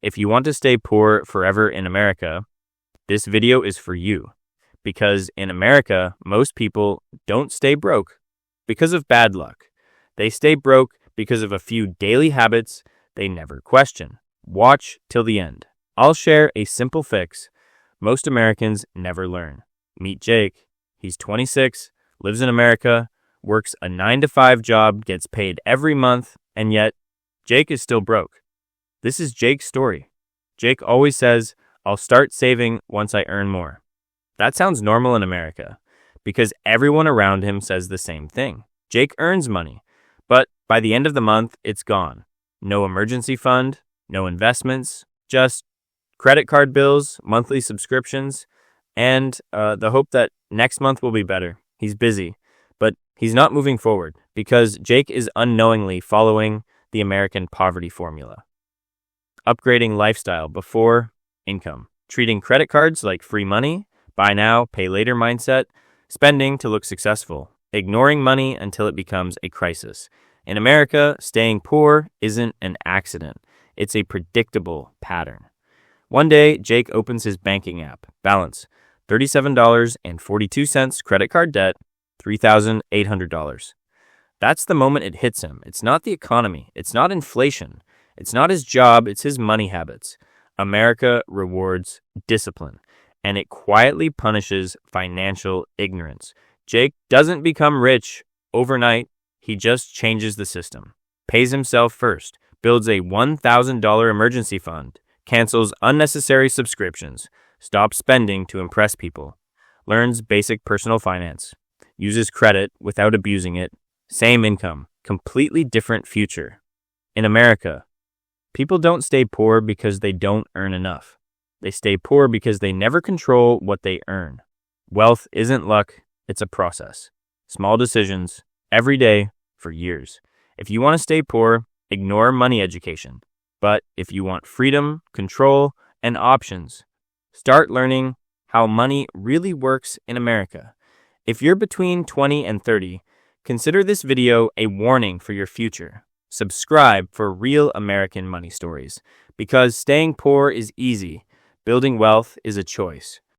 If you want to stay poor forever in America, this video is for you. Because in America, most people don't stay broke because of bad luck. They stay broke because of a few daily habits they never question. Watch till the end. I'll share a simple fix most Americans never learn. Meet Jake. He's 26, lives in America, works a 9-to-5 job, gets paid every month, and yet Jake is still broke. This is Jake's story. Jake always says, "I'll start saving once I earn more." That sounds normal in America because everyone around him says the same thing. Jake earns money, but by the end of the month, it's gone. No emergency fund, no investments, just credit card bills, monthly subscriptions, and the hope that next month will be better. He's busy, but he's not moving forward because Jake is unknowingly following the American poverty formula. Upgrading lifestyle before income. Treating credit cards like free money, buy now, pay later mindset, spending to look successful, ignoring money until it becomes a crisis. In America, staying poor isn't an accident. It's a predictable pattern. One day, Jake opens his banking app. Balance, $37.42, credit card debt, $3,800. That's the moment it hits him. It's not the economy. It's not inflation. It's not his job. It's his money habits. America rewards discipline, and it quietly punishes financial ignorance. Jake doesn't become rich overnight. He just changes the system, pays himself first, builds a $1,000 emergency fund, cancels unnecessary subscriptions, stops spending to impress people, learns basic personal finance, uses credit without abusing it, same income, completely different future. In America, people don't stay poor because they don't earn enough. They stay poor because they never control what they earn. Wealth isn't luck, it's a process. Small decisions, every day, for years. If you want to stay poor, ignore money education. But if you want freedom, control, and options, start learning how money really works in America. If you're between 20 and 30, consider this video a warning for your future. Subscribe for real American money stories, because staying poor is easy. Building wealth is a choice.